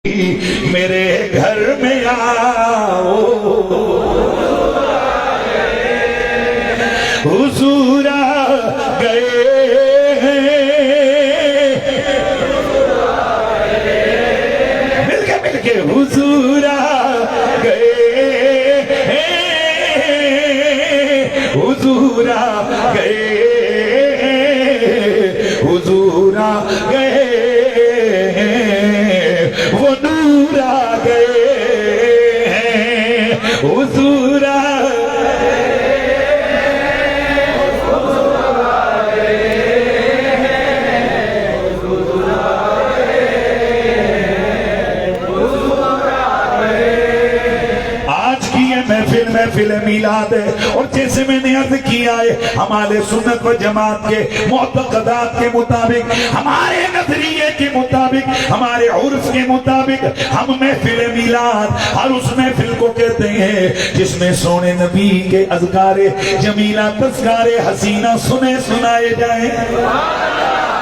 میرے گھر میں آؤ حضور آ گئے مل کے حضور آ گئے حضور آ گئے حضور آ گئے وہ نور آ گئے حضور آ محفل میلاد ہے، اور جیسے میں نے عرض کیا ہے ہمارے سنت و جماعت کے معتقدات کے مطابق، ہمارے نظریے کے مطابق، ہمارے عرف کے مطابق ہم محفل میلاد اور اس محفل کو کہتے ہیں جس میں سونے نبی کے اذکار جمیلہ تذکار حسینہ سنائے جائیں،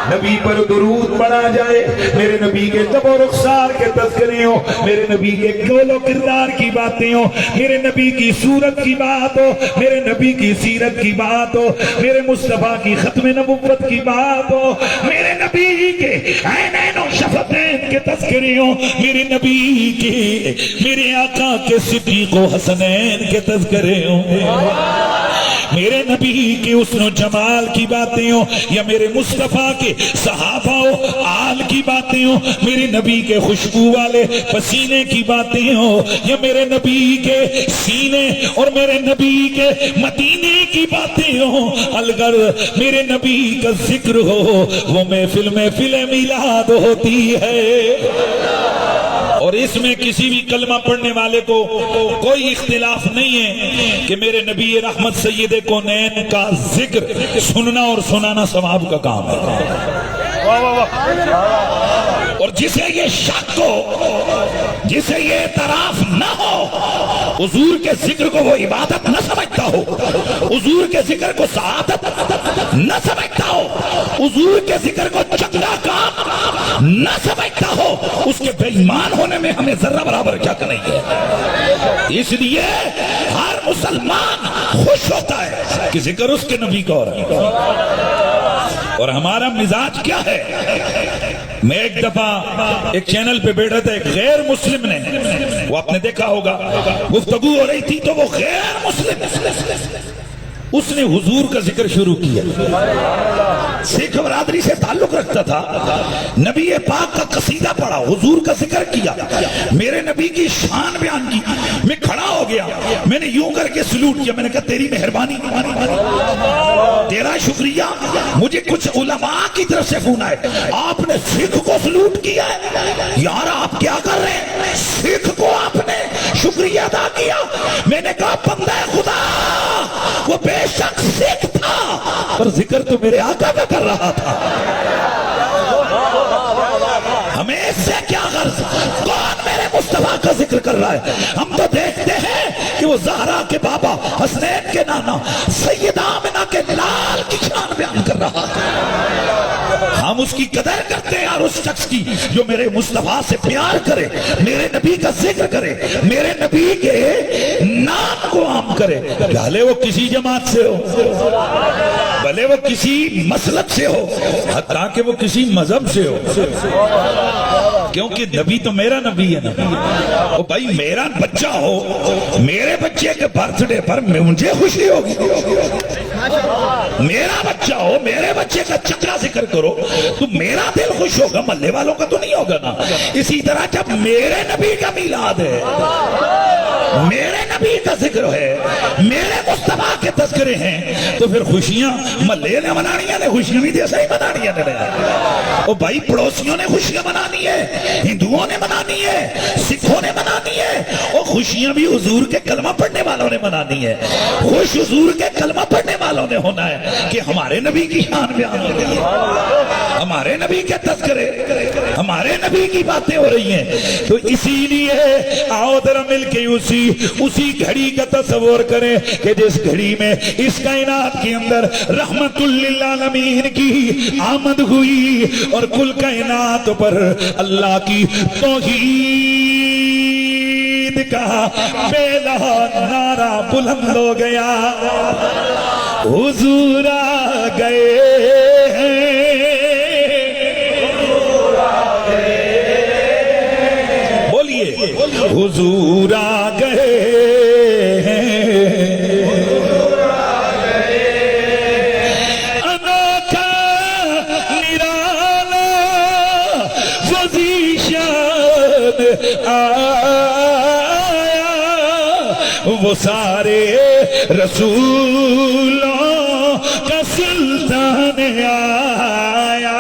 نبی پر درود پڑھا جائے، میرے نبی کے جب و رخسار کے تذکرے ہو، میرے نبی کے قول و کردار کی باتیں ہو، میرے نبی کی صورت کی بات ہو، میرے نبی کی سیرت کی بات ہو، میرے مصطفیٰ کی ختم نبوت کی بات ہو، میرے نبی کے عینین و شفتین کے تذکرے ہو، میرے نبی کے، میرے آقا کے صدیق و حسنین کے تذکرے ہو، میرے نبی کے حسن و جمال کی باتیں ہوں، یا میرے مصطفیٰ کے صحابہ و آل کی باتیں ہوں، میرے نبی کے خوشبو والے پسینے کی باتیں ہوں، یا میرے نبی کے سینے اور میرے نبی کے مدینے کی باتیں ہوں، اگر میرے نبی کا ذکر ہو وہ محفل میلاد ہوتی ہے، اور اس میں کسی بھی کلمہ پڑھنے والے کو کوئی اختلاف نہیں ہے کہ میرے نبی رحمت سید کونین کا ذکر سننا اور سنانا ثواب کا کام ہے، اور جسے یہ شک ہو، جسے یہ اعتراف نہ ہو، حضور کے ذکر کو وہ عبادت نہ سمجھتا ہو، حضور کے ذکر کو سعادت نہ سمجھتا ہو، حضور کے ذکر کو چنگا کام نہ سمجھتا ہو، اس کے بے ایمان ہونے میں ہمیں ذرہ برابر شک نہیں ہے۔ اس لیے ہر مسلمان خوش ہوتا ہے کہ ذکر اس کے نبی کا ہو رہا ہے، اور ہمارا مزاج کیا ہے؟ میں ایک دفعہ ایک چینل پہ بیٹھا تھا، ایک غیر مسلم نے، وہ آپ نے دیکھا ہوگا، گفتگو ہو رہی تھی تو وہ غیر مسلم اس نے حضور کا ذکر شروع کیا، سکھ برادری سے تعلق رکھتا تھا، نبی پاک کا قصیدہ پڑھا، حضور کا ذکر کیا، میرے نبی کی شان بیان کی، میں کھڑا ہو گیا، میں نے یوں کر کے سلوٹ کیا، میں نے کہا تیری مہربانی، تیرا شکریہ، مجھے کچھ علماء کی طرف سے فون آئے، آپ نے سکھ کو سلوٹ کیا ہے، یار آپ کیا کر رہے ہیں؟ سکھ کو آپ نے شکریہ ادا کیا؟ میں نے کہا بندہ خدا، وہ بے شک سکھ تھا پر ذکر تو میرے آقا کا کر رہا تھا، ہمیں اس سے کیا غرض؟ کون میرے مصطفیٰ کا ذکر کر رہا ہے؟ ہم تو دیکھتے ہیں کہ وہ زہرا کے بابا، حسنین کے نانا، سیدہ آمنہ کے لال کی شان بیان کر رہا ہے، ہم اس کی قدر کرتے ہیں اور اس شخص کی جو میرے مصطفیٰ سے پیار کرے، میرے نبی کا ذکر کرے، میرے نبی کے نام کو عام کرے، بھلے وہ کسی جماعت سے ہو، بھلے وہ کسی مسلک سے ہو، حتیٰ کہ وہ کسی مذہب سے ہو، کیونکہ نبی تو میرا نبی ہے نا، وہ بھائی میرا بچہ ہو، میرے بچے کے برتھ ڈے پر مجھے خوشی ہوگی، میرا بچہ ہو، میرے بچے کا چنگا ذکر کرو تو میرا دل خوش ہوگا، محلے والوں کا تو نہیں ہوگا نا۔ اسی طرح جب میرے نبی کا میلاد ہے، میرے نبی کا ذکر ہے، میرے مصطفیٰ کے تذکرے ہیں، تو پھر خوشیاں محلے نے منانی ہے، خوشیاں بھی جیسا ہی منانی ہے، اور بھائی پڑوسیوں نے خوشیاں منانی ہے، ہندوؤں نے منانی ہے، سکھوں نے منانی ہے، اور خوشیاں بھی حضور کے کلمہ پڑھنے والوں نے منانی ہے، خوش حضور کے کلمہ پڑھنے والوں نے ہونا ہے کہ ہمارے نبی کی شان بیان ہو رہی ہے، ہمارے نبی کے تذکرے، ہمارے نبی کی باتیں ہو رہی ہیں، تو اسی لیے آؤ ذرا مل کے اسی گھڑی کا تصور کریں کہ جس گھڑی میں اس کائنات کے اندر رحمت للعالمین کی آمد ہوئی، اور کل کائنات پر اللہ کی توحید کا بیلا نعرہ بلند ہو گیا. حضور آ گئے حضور آ گئے انوکھا نرالا وزیشان آیا وہ سارے رسولوں کا سلطان آیا.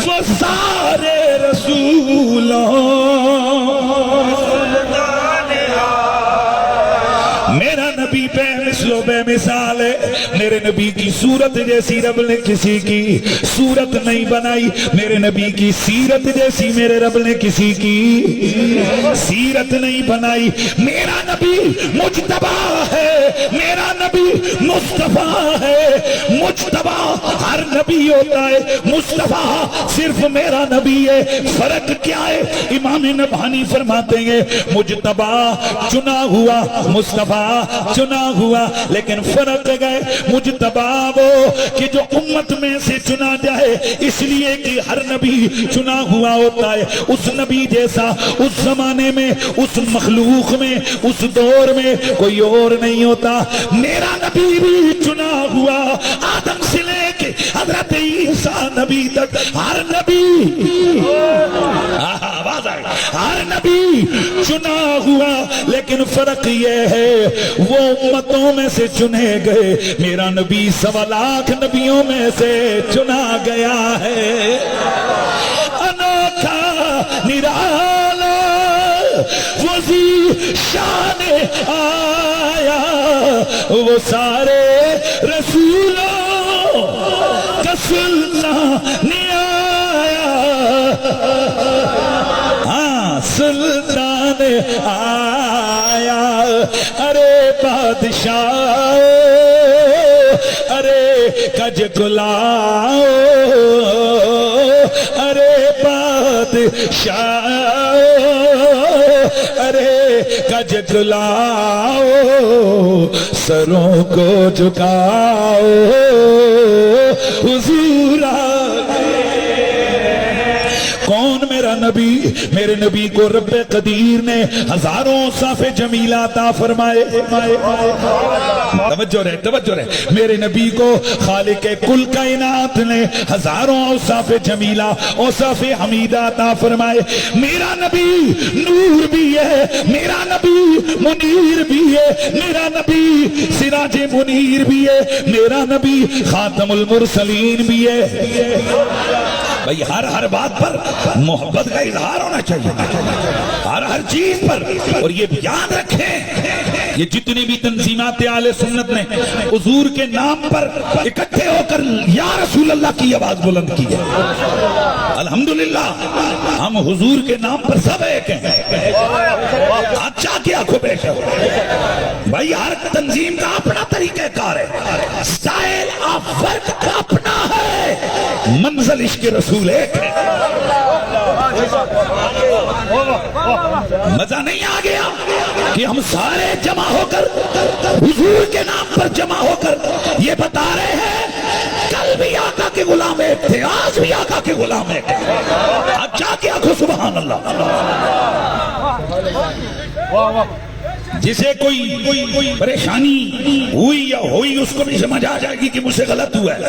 وہ سارے رسولوں میرا نبی بے مثل و بے مثال ہے. میرے نبی کی صورت جیسی رب نے کسی کی صورت نہیں بنائی. میرے نبی کی سیرت جیسی میرے رب نے کسی کی سیرت نہیں بنائی. میرا نبی مجتبی ہے, میرا نبی مصطفیٰ ہے. مجتبی ہر نبی ہوتا ہے, مصطفیٰ صرف میرا نبی ہے. فرق کیا ہے؟ امام نبہانی فرماتے ہیں مجتبی چنا ہوا, مصطفیٰ چنا ہوا, لیکن فرق ہے مجتبی وہ کہ جو امت میں سے چنا جائے, اس لیے کہ ہر نبی چنا ہوا ہوتا ہے. اس نبی جیسا اس زمانے میں, اس مخلوق میں, اس دور میں کوئی اور نہیں ہوتا. میرا نبی بھی چنا ہوا, آدم سے لے کے حضرت عیسیٰ نبی تک ہر نبی ہر نبی چنا ہوا, لیکن فرق یہ ہے وہ امتوں میں سے چنے گئے. میرا نبی 1.25 لاکھ نبیوں میں سے چنا گیا ہے. انوکھا نرالا وزی شان آیا وہ سارے رسولوں کا سلطان آیا. ہاں سلطان آیا. ارے بادشاہ ارے کج گلاؤ, ارے بادشاہ ارے کج گلاؤ, سروں کو جھکاؤ حضور آ گئے. کون میرا نبی؟ میرے نبی کو رب قدیر نے ہزاروں اوصاف جمیلہ عطا فرمائے. توجہ رہے. میرے نبی کو خالق کل کائنات نے ہزاروں اوصاف جمیلہ, اوصاف حمیدہ عطا فرمائے. میرا نبی نور بھی ہے, میرا نبی منیر بھی ہے, میرا نبی سراج منیر بھی ہے, میرا نبی خاتم المرسلین بھی ہے. بھئی ہر بات پر محبت کا اظہار ہونا چاہیے, ہر چیز پر. اور یہ یاد رکھیں, یہ جتنی بھی تنظیمات اہل سنت نے حضور کے نام پر اکٹھے ہو کر یا رسول اللہ کی آواز بلند کی ہے, الحمدللہ ہم حضور کے نام پر سب ایک ہیں. اچھا کیا کو بیٹھے ہو بھائی, ہر تنظیم کا اپنا طریقہ کار ہے, سٹائل آف ورک اپنا ہے, منزل عشق رسول ایک ہے. مزہ نہیں آ گیا کہ ہم سارے جمع ہو کر حضور کے نام پر جمع ہو کر یہ بتا رہے ہیں کل بھی آقا کے غلام ایک تھے, آج بھی آقا کے غلام ایک تھے. اچھا کیا کھو سبحان اللہ. جسے کوئی پریشانی ہوئی یا ہوئی اس کو بھی سمجھ آ جائے گی کہ مجھ سے غلط ہوا ہے.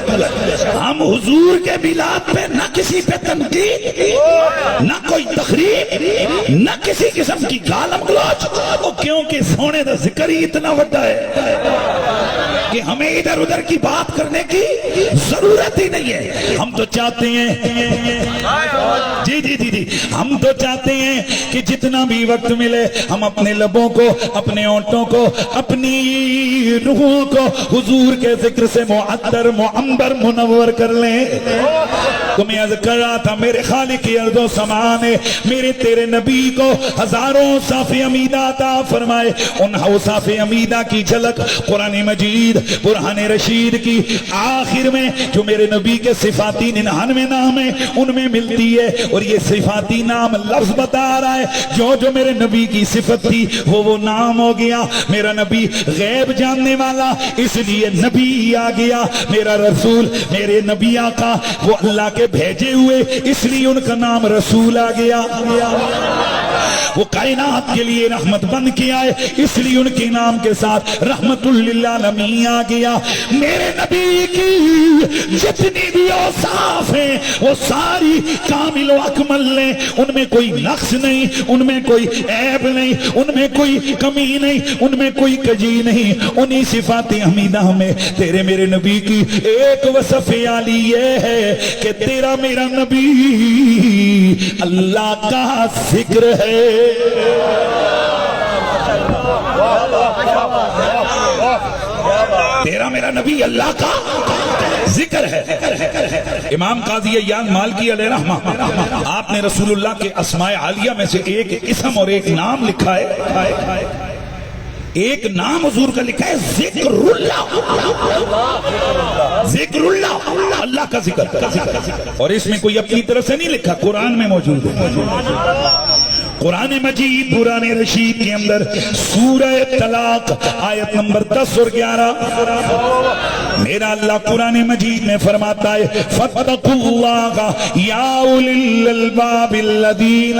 ہم حضور کے میلاد پہ نہ کسی پہ تنقید, نہ کوئی تخریب, نہ کسی قسم کی گالم گلوچ, کیونکہ سونے دا ذکر ہی اتنا بڑا ہے کہ ہمیں ادھر ادھر کی بات کرنے کی ضرورت ہی نہیں ہے. ہم تو چاہتے ہیں جی جی جی جی ہم تو چاہتے ہیں کہ جتنا بھی وقت ملے ہم اپنے لبوں کو اپنے ہونٹوں کو اپنی روحوں کو حضور کے ذکر سے معطر معمبر منور کر لیں. تمہیں عرض کر رہا تھا میرے خالق کی ارض و سما نے میرے تیرے نبی کو ہزاروں اوصاف امیدہ عطا فرمائے. ان اوصاف امیدہ کی جھلک قرآن مجید برہان رشید کی آخر میں جو میرے نبی کے صفاتی 99 نام ہیں ان میں ملتی ہے. اور یہ صفاتی نام لفظ بتا رہا ہے جو میرے نبی کی صفت تھی وہ نام ہو گیا. میرا نبی غیب جاننے والا اس لیے نبی آ گیا. میرا رسول میرے نبی آقا وہ اللہ کے بھیجے ہوئے اس لیے ان کا نام رسول آ گیا. وہ کائنات کے لیے رحمت بن کے آئے اس لیے ان کے نام کے ساتھ رحمت للعالمین آ گیا. میرے نبی کی جتنی بھی اوصاف ہیں وہ ساری کامل و اکمل ہیں. ان میں کوئی نقص نہیں, ان میں کوئی عیب نہیں, ان میں کوئی کمی نہیں, ان میں کوئی کجی نہیں. انہی صفات حمیدہ میں تیرے میرے نبی کی ایک وصف عالی یہ ہے کہ تیرا میرا نبی اللہ کا ذکر ہے. تیرا میرا نبی اللہ کا ذکر ہے. امام قاضی عیاض مالکی علیہ رحمہ آپ نے رسول اللہ کے اسماء عالیہ میں سے ایک اسم اور ایک نام لکھا ہے. ایک نام حضور کا لکھا ہے ذکر اللہ. ذکر اللہ اللہ کا ذکر. اور اس میں کوئی اپنی طرف سے نہیں لکھا, قرآن میں موجود ہے. قرآن مجید قرآن رشید کے اندر سورہ طلاق آیت نمبر 10 اور 11 میرا اللہ قرآن مجید میں فرماتا ہے فَاتَّقُوا اللَّهَ يَا أُولِي الْأَلْبَابِ الَّذِينَ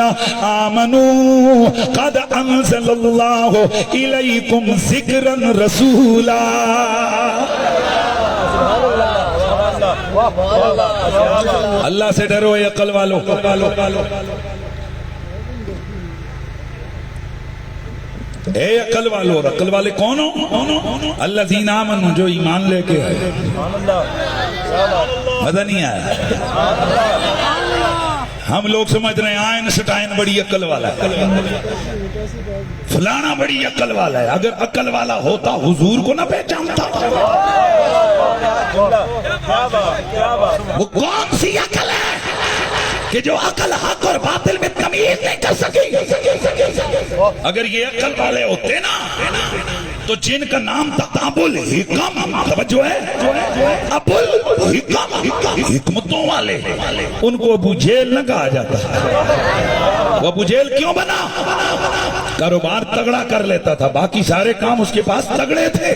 آمَنُوا قَدْ أَنزَلَ اللَّهُ إِلَيْكُمْ ذِكْرًا رَسُولًا. اللہ سے ڈرو اے عقل والو. اے عقل والو. اور عقل والے کون ہو؟ الذین آمنوا جو ایمان لے کے آئے. مزہ نہیں آیا. ہم لوگ سمجھ رہے ہیں آئنسٹائن بڑی عقل والا ہے, فلانا بڑی عقل والا ہے. اگر عقل والا ہوتا حضور کو نہ پہچانتا. وہ کون سی عقل ہے کہ جو عقل حق اور باطل میں تمیز نہیں کر سکی؟ اگر یہ عقل والے ہوتے نا تو جن کا نام تھا ابو الحکم, توجہ ہے, ابو الحکم حکمتوں والے, ان کو ابو جہل نہ کہا جاتا. وہ ابو جہل کیوں بنا؟ کاروبار تگڑا کر لیتا تھا, باقی سارے کام اس کے پاس تگڑے تھے.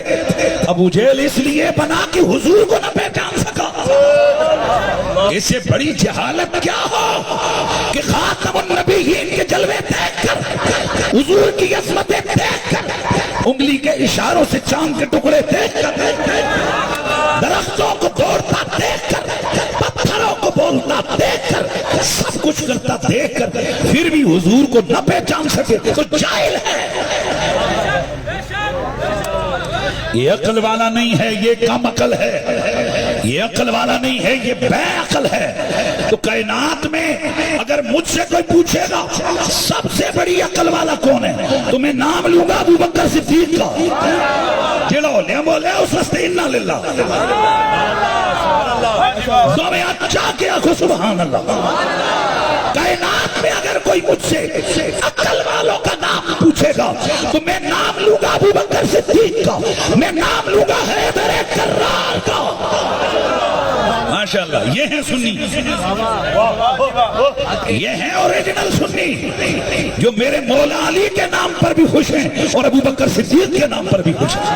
ابو جہل اس لیے بنا کہ حضور کو نہ پہچان سکا. اس سے بڑی جہالت کیا ہو کہ خاتم النبیین کے جلوے دیکھ کر, حضور کی عظمتیں دیکھ کر, انگلی کے اشاروں سے چاند کے ٹکڑے دیکھ کر, درختوں کو توڑتا دیکھ کر, پتھروں کو بولتا دیکھ کر, سب کچھ کرتا دیکھ کر پھر بھی حضور کو نہ پہچان سکے تو جاہل ہے. یہ عقل والا نہیں ہے, یہ کم عقل ہے. یہ عقل والا نہیں ہے, یہ بے عقل ہے. تو کائنات میں اگر مجھ سے کوئی پوچھے گا سب سے بڑی عقل والا کون ہے, تو میں نام لوں گا ابو بکر صدیق کا. جڑو لے بولے اس واسطے انا للہ تو میں اچھا کیا کو سبحان اللہ. کائنات میں اگر کوئی مجھ سے عقل والوں کا نام پوچھے گا تو میں نام لوں گا ابو بکر صدیق کا, میں نام لوں گا حیدر کرار کا. ماشاءاللہ یہ ہیں سنی, یہ ہیں اوریجنل سنی جو میرے مولا علی کے نام پر بھی خوش ہیں اور ابو بکر صدیق کے نام پر بھی خوش ہیں.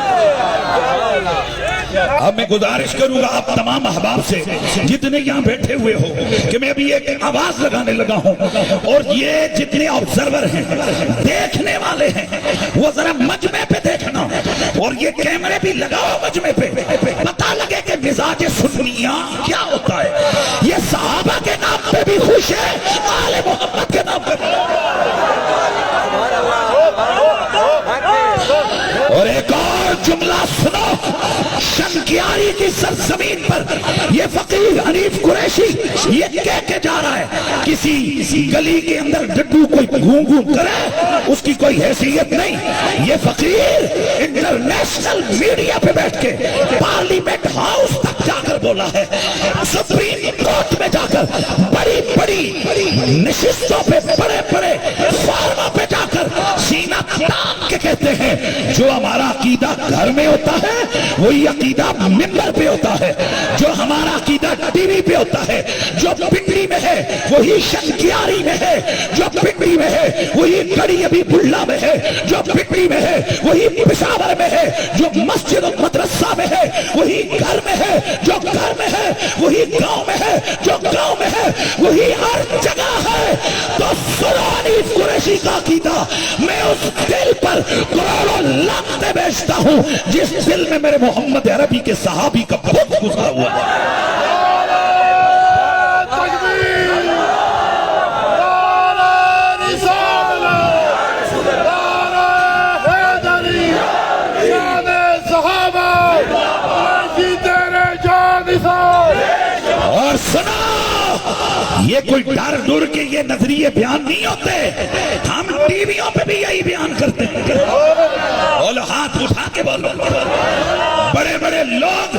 اب میں گزارش کروں گا آپ تمام احباب سے جتنے یہاں بیٹھے ہوئے ہو کہ میں ابھی ایک آواز لگانے لگا ہوں, اور یہ جتنے آبزرور ہیں دیکھنے والے ہیں وہ ذرا مجمع پہ دیکھنا, اور یہ کیمرے بھی لگاؤ مجمع پہ, پتہ لگے کہ مزاج سنیاں کیا ہوتا ہے. یہ صحابہ کے نام پہ بھی خوش ہے, آل محمد کے نام پہ. اور ایک اور جملہ سنو, شنکیاری کی سرزمین پر یہ فقیر حنیف قریشی یہ کہہ کے جا رہا ہے کسی گلی کے اندر ڈڈو کوئی گھوم گھوم کرے اس کی کوئی حیثیت نہیں. یہ فقیر انٹرنیشنل میڈیا پہ بیٹھ کے پارلیمنٹ ہاؤس تک جا کر بولا ہے, سپریم کورٹ میں جا کر بڑی بڑی نشستوں پہ بڑے بڑے فارما پہ جا کر سینہ تان کے کہتے ہیں جو ہمارا عقیدہ گھر میں ہوتا ہے وہی عقیدہ ممبر پہ ہوتا ہے, جو ہمارا عقیدہ ٹی وی پہ ہوتا ہے, جو پنڈی میں ہے وہی شنکیاری میں ہے, جو پنڈی میں ہے وہی کڑی ابھی بلّہ میں ہے, جو پنڈی میں ہے وہی پشاور میں ہے, جو مسجد و مدرسہ میں ہے وہی گھر میں ہے, جو گھر میں ہے وہی گاؤں میں ہے, جو گاؤں میں ہے وہی ہر جگہ ہے. تو سنو حنیف قریشی کا عقیدہ, میں اس دل پر کروڑوں لعنتیں بیچتا ہوں جس دل میں میرے محمد عربی کے صحابی کا بت گزرا ہوا ہے. اور سنا یہ کوئی ڈر ڈر کے یہ نظریے بیان نہیں ہوتے, ہم ٹی ویوں پہ بھی یہی بیان کرتے ہیں. بولو ہاتھ اٹھا کے بولو. بڑے بڑے لوگ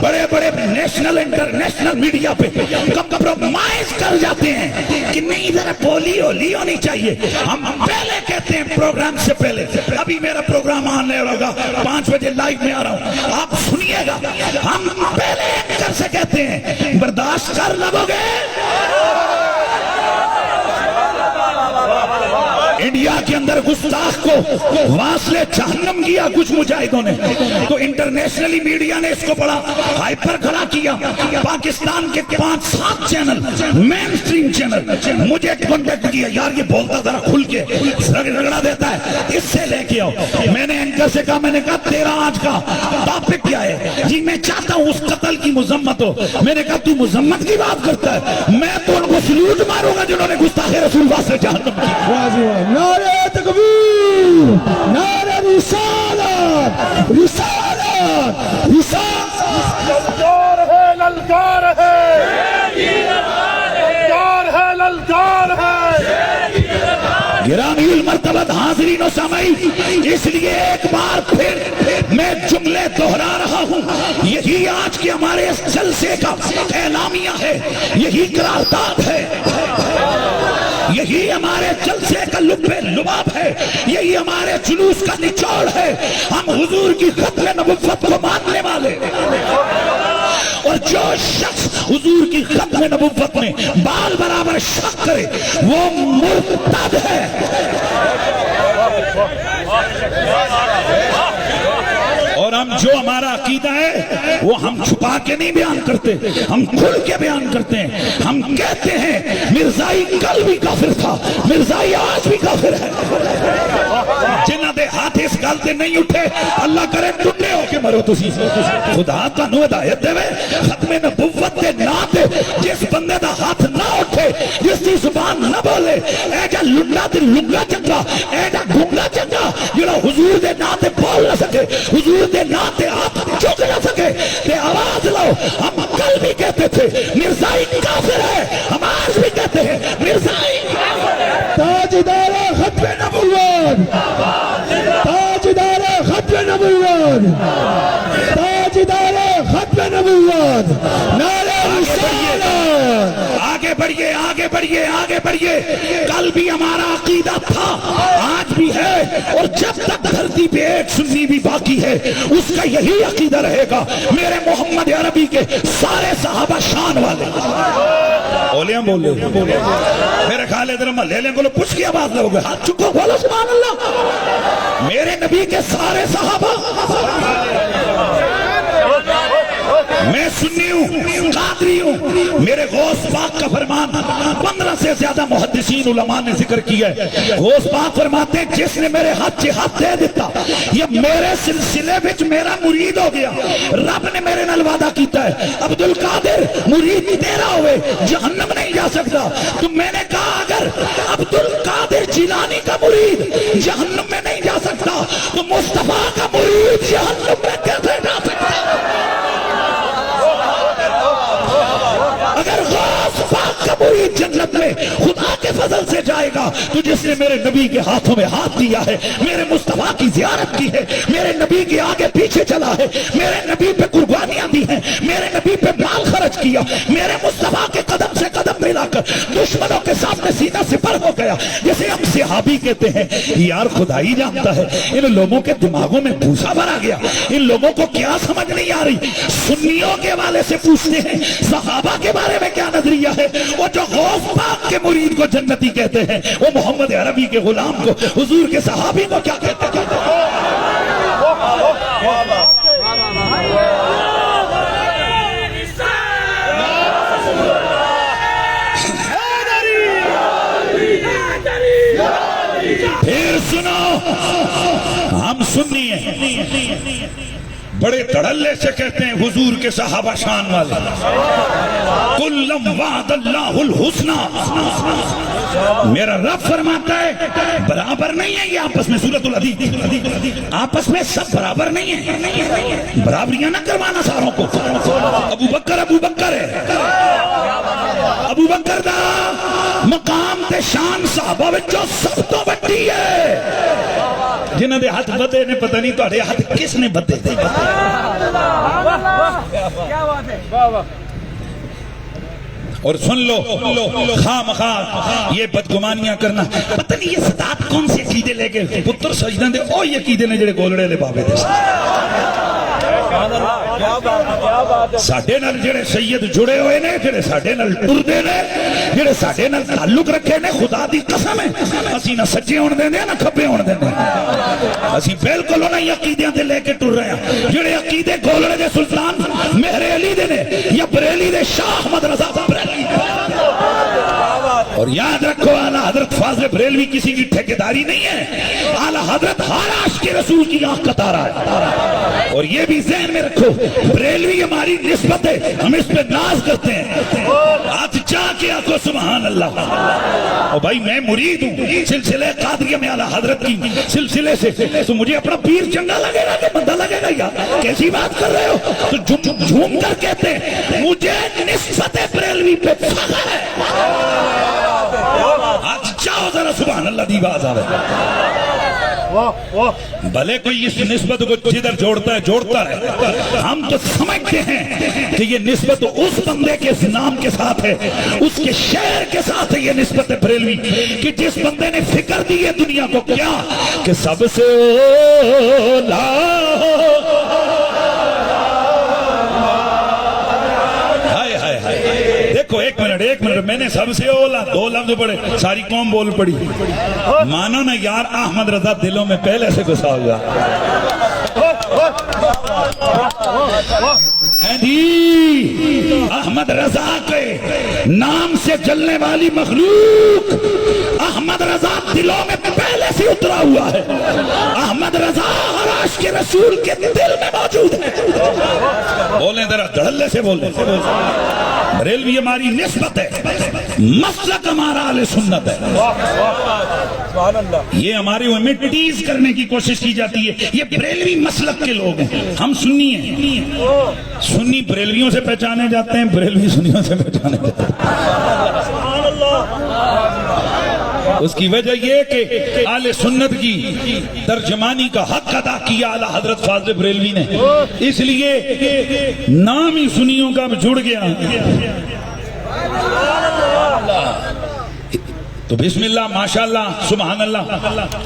بڑے بڑے نیشنل انٹرنیشنل میڈیا پہ کمپرومائز کر جاتے ہیں کہ نہیں ذرا بولی ہولی ہونی چاہیے. ہم پہلے کہتے ہیں پروگرام سے پہلے, ابھی میرا پروگرام آنے ہوگا 5 بجے لائیو میں آ رہا ہوں, آپ سنیے گا. ہم پہلے اینکر سے کہتے ہیں برداشت کر لو گے. انڈیا کے اندر گستاخ کو واصل جہنم کیا کچھ مجاہدوں نے, تو انٹرنیشنلی میڈیا نے اس کو بڑا ہائپر کھڑا کیا. پاکستان کے 5-7 چینل مین سٹریم چینل مجھے کانٹیکٹ کیا, یار یہ بولتا ذرا کھل کے رگڑا دیتا ہے, اس سے لے کے آؤ. میں نے اینکر سے کہا, میں نے کہا تیرا آج کا ٹاپک کیا ہے؟ جی میں چاہتا ہوں اس قتل کی مذمت ہو. میں نے کہا تو مذمت کی بات کرتا ہے, میں تو ان کو سلوٹ ماروں گا جنہوں نے گستاخ رسول واصل جہنم کی. نعرہ تکبیر, نعرہ رسالت, رسالت, رسالت. للکار ہے, للکار ہے, للکار ہے, للکار ہے. گرامی المرتبت حاضرین و سامعین, اس لیے ایک بار پھر میں جملے دہرا رہا ہوں. یہی آج کے ہمارے اس جلسے کا اعلامیہ ہے, یہی قرارداد ہے, یہی ہمارے جلسے کا لب لباب ہے, یہی ہمارے جلوس کا نچوڑ ہے. ہم حضور کی ختم نبوت کو ماننے والے, اور جو شخص حضور کی ختم نبوت میں بال برابر شک کرے وہ مرتد ہے. اور ہم جو ہمارا عقیدہ ہے وہ ہم چھپا کے نہیں بیان کرتے, ہم کھل کے بیان کرتے ہیں. ہم کہتے ہیں مرزائی کل بھی کافر تھا, مرزائی آج بھی کافر ہے. جنہ دے ہاتھ اس گل تے نہیں اٹھے اللہ کرے ٹنڈے ہو کے مرو تسی. خدا تانوں ہدایت دے ختم نبوت دے نا تے جس بندے دا ہاتھ نہ اٹھے, جس دی زبان نہ بولے, اے جا لنڈا تے لنگا چنگا, اے جا گونگا چنگا جڑا حضور دے نا تے بول نہ سکے, حضور دے نا تے ہاتھ چک نہ سکے, تے آواز لاؤ. ہم کل بھی کہتے تھے مرزائی کافر ہے, ہم آج بھی کہتے ہیں مرزائی کافر ہے. تاجدار ختم نبوت, تاجدار ختم نبوت, تاجدار ختم نبوت. نعرہ رسالت. آگے بڑھیے, آگے بڑھیے, آگے بڑھیے. کل بھی ہمارا عقیدہ تھا, آج بھی ہے, اور جب تک دھرتی پہ ایک سنی بھی باقی ہے اس کا یہی عقیدہ رہے گا. میرے محمد عربی کے سارے صحابہ شان والے. اولیاں بولے میرے خیال ادھر محلے لیں بولو پوچھ کی آواز لوگ ہاتھ چکو بولو سبحان اللہ. میرے نبی کے سارے صحابہ, میں سنی ہوں, قادری ہوں. میرے غوث پاک کا فرمان 15 سے زیادہ محدثین علماء نے ذکر کیا ہے. غوث پاک فرماتے ہیں جس نے میرے ہاتھ جہاد دے دیتا یہ میرے سلسلے وچ میرا مرید ہو گیا. رب نے میرے نال وعدہ کیتا ہے عبد القادر مرید تیرا ہوئے جہنم نہیں جا سکتا. تو میں نے کہا اگر عبد القادر جیلانی کا مرید جہنم میں نہیں جا سکتا تو مصطفیٰ کا مرید جہنم میں کیسے جا سکتا؟ کا مرید جنت میں خدا کے فضل سے جائے گا تو جس نے میرے نبی کے ہاتھوں میں ہاتھ دیا ہے، میرے مصطفیٰ کی زیارت کی ہے، میرے نبی کے آگے پیچھے چلا ہے، میرے نبی پہ قربانیاں دی ہیں، میرے نبی پہ مال خرچ کیا، میرے مصطفیٰ کے قدم سے قدم ملا کر دشمنوں کے سامنے سینہ سپر ہو گیا، جسے ہم صحابی کہتے ہیں۔ یار خدا ہی جانتا ہے ان لوگوں کے دماغوں میں بھوسا بھرا گیا، ان لوگوں کو کیا سمجھ نہیں آ رہی۔ سنیوں کے والے سے پوچھتے ہیں صحابہ کے بارے میں کیا نظریہ ہے، وہ جو غوث پاک کے مرید کو جنتی کہتے ہیں، وہ محمد عربی کے غلام کو، حضور کے صحابی کو کیا کہتے ہیں؟ پھر سنو، ہم سنی ہیں، بڑے دھڑلے سے کہتے ہیں حضور کے صحابہ شان والے، کلم وعد اللہ الحسنی، میرا رب فرماتا ہے برابر نہیں ہے یہ آپس میں، سورۃ الحدید، آپس میں سب برابر نہیں ہے، برابریاں نہ کروانا ساروں کو۔ ابو بکر ہے، ابو بکر دا مقام تے شان صحابہ وچوں سب تو بڑی ہے، جنہاں دے ہاتھ بدے نے پتہ نہیں تہاڈے ہاتھ کس نے بدے دے۔ اور سن لو خواہ مخواہ یہ بدگمانیاں کرنا، پتہ نہیں یہ سادات کون سے عقیدے لے کے پتر سجدہ دے، او یہ عقیدے نے جڑے گولڑے لے بابے دے ساڈے نال جڑے سید جڑے ہوئے نے، جڑے ساڈے نال ٹردے نے، جڑے ساڈے نال تعلق رکھے نے، خدا دی قسم ہے اسی نہ سجے ہون دیندے نہ کھبے ہون دیندے، اسی بالکل انہاں عقیدیاں تے لے کے ٹر رہے ہیں جڑے عقیدے گولڑے دے سلطان مہر علی دے نے یا بریلی دے شاہ احمد رضا بریلوی۔ اور یاد رکھو اعلیٰ حضرت فاضل بریلوی کسی کی ٹھیکیداری نہیں ہے، اعلیٰ حضرت ہر عاشق کے رسول کی آنکھ کا تارا ہے۔ اور یہ بھی ذہن میں رکھو بریلوی ہماری نسبت ہے، ہم اس پہ ناز کرتے ہیں، ہاتھ چاہ کے آنکھو سبحان اللہ۔ اور بھائی میں مرید ہوں سلسلہ قادریہ میں اعلیٰ حضرت کی سلسلے سے، تو مجھے اپنا پیر چنگا لگے گا کہ بندہ لگے گا؟ یا کیسی بات کر رہے ہو؟ تو جھوم کر کہتے ہیں مجھے نسبت بریلوی پہ فخر ہے، آج چاہو ذرا سبحان اللہ دی باز آوے۔ بھلے کوئی اس نسبت کو جدھر جوڑتا ہے، ہم تو سمجھتے ہیں کہ یہ نسبت اس بندے کے نام کے ساتھ ہے، اس کے شعر کے ساتھ ہے یہ نسبت بریلوی، کہ جس بندے نے فکر دی ہے دنیا کو کیا کہ سب سے اولا دیکھو ایک منٹ میں نے سب سے اولا دو لفظ پڑھے، ساری قوم بول پڑی، مانو نا یار احمد رضا دلوں میں پہلے سے گھسا ہوا احمد رضا کے نام سے جلنے والی مخلوق احمد رضا دلوں میں پہلے سے اترا ہوا ہے، احمد رضا ہر عاشق کے رسول کے دل میں موجود ہے۔ بولیں ذرا دھڑلے سے بولیں، بریلوی ہماری نسبت ہے، مسلک ہمارا اہل سنت ہے۔ یہ ہمارے ہمیں ٹیز کرنے کی کوشش کی جاتی ہے، یہ بریلوی مسلک کے لوگ ہیں، ہم سنی ہیں، سنی بریلویوں سے پہچانے جاتے ہیں، بریلوی سنیوں سے پہچانے جاتے ہیں۔ اس کی وجہ یہ کہ اہل سنت کی ترجمانی کا حق ادا کیا اعلیٰ حضرت فاضل بریلوی نے، اس لیے نام ہی سنیوں کا جڑ گیا۔ تو بسم اللہ ماشاءاللہ سبحان اللہ،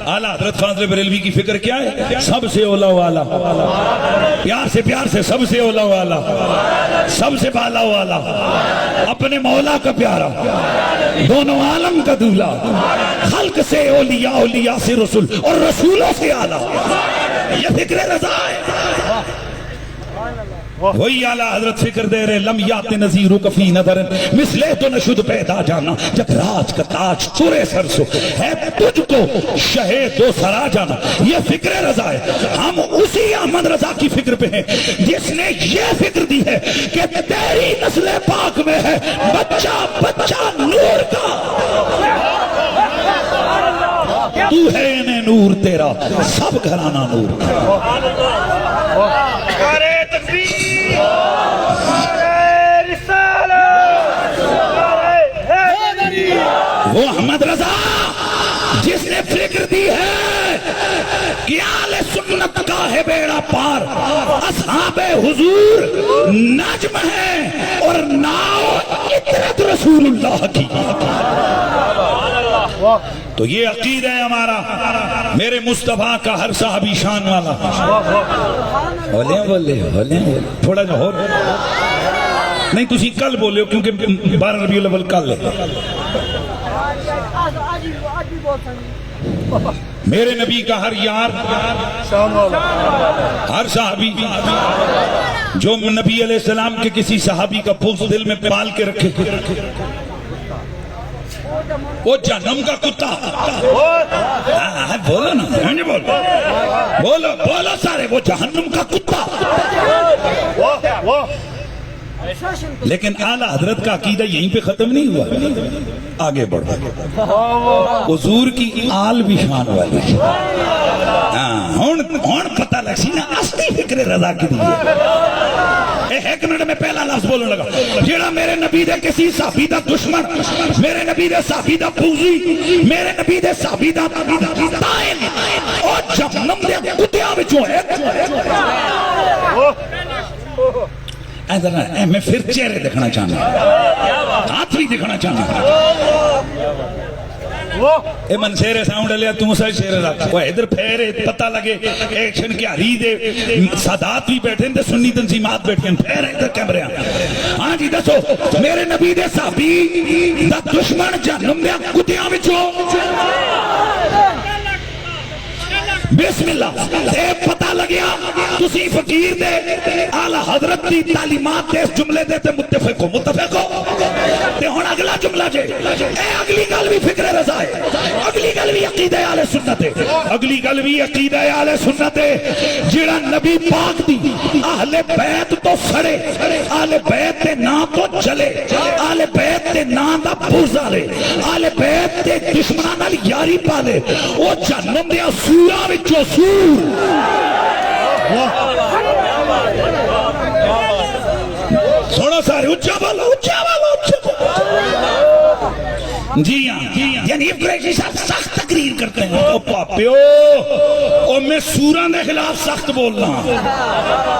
اعلیٰ حضرت فاضل بریلوی کی فکر کیا ہے؟ سب سے اولا والا، پیار سے سب سے اولا والا، سب سے بالا والا، اپنے مولا کا پیارا، دونوں عالم کا دولا، خلق سے اولیاء، اولیاء سے رسول، اور رسولوں سے اعلیٰ، یہ فکر رضا ہے۔ وہی اعلیٰ حضرت فکر دے رہے، لم یات نظیر کفی نظر مثلے تو نشد پیدا جانا، جب راج کا تاج ترے سر سو ہے تجھ کو شہے دو سرا جانا، یہ فکر رضا ہے۔ ہم اسی احمد رضا کی فکر پہ ہیں جس نے یہ فکر دی ہے کہ تیری نسل پاک میں ہے بچہ بچہ نور کا، تو ہے انہیں نور تیرا سب گھرانہ نور کا۔ وہ احمد رضا جس نے فکر دی ہے کہ آل سنت کا ہے بیڑا پار، اصحاب حضور نجم ہے اور ناؤ اطرت رسول اللہ کی. تو یہ عقیدہ ہے ہمارا، میرے مصطفیٰ کا ہر صحابی شان والا. بولے تھوڑا جا اور نہیں، تسی کل بولے ہو کیونکہ 12 ربیع الاول کل ہے. میرے نبی کا ہر یار، ہر صحابی جو نبی علیہ السلام کے کسی صحابی کا بغض دل میں پال کے رکھے، وہ جہنم کا کتا. بولو نا، بولو سارے، وہ جہنم کا کتا. لیکن اعلیٰ حضرت کا عقیدہ یہیں پہ ختم نہیں ہوا، آگے بڑھا. حضور کی آل بھی شان والی. ہون پتہ لگ سی نا اصلی فکر رضا کی دیئے. ایک منٹ میں پہلا لفظ بولنے لگا، جیڑا میرے نبی دے کسی صحابی دا دشمن، میرے نبی دے صحابی دا بغضی، میرے نبی دے صحابی دا طائن اور جہنم دے کتیاں وچوں ہے. میں پھر چہرے دیکھنا چاہنا، ہاتھ بھی دیکھنا چاہنا. اے من شیرے ساؤنڈ لیا توں سا شیرے رکھ، وہ ادھر پھیرے پتہ لگے ایکشن کی حری دے سادات بھی بیٹھے ہیں، سنی تنظیمات بیٹھے ہیں، پھیرے ادھر کیمرے ہیں. ہاں جی دسو، میرے نبی دے صحابی دا دشمن جہنم دے کتیاں وچوں. بسم اللہ. اے پتہ لگیا تسی فقیر دے اعلیٰ حضرت دی تعلیمات دے اس جملے دے تے متفق ہو. تے ہن اگلا جملہ جے، اے اگلی گل بھی فکر رضا ہے، اگلی گل بھی عقیدہ اہل سنت ہے، اگلی گل بھی عقیدہ اہل سنت ہے. جڑا نبی پاک دی اہل بیت تو سڑے، اہل بیت دے نام تو چلے، اہل بیت دے نام دا بغض آلے، اہل بیت دے دشمناں نال یاری پالے، او جہنم دے سوراں وچوں سور. سنو سارے، اچھا بولو. جی ہاں، یعنی قریشی صاحب سخت تقریر کرتے ہیں. او پاپیو، او میں سوراں دے خلاف سخت بولنا،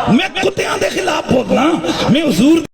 میں کتیاں دے خلاف بولنا، میں حضور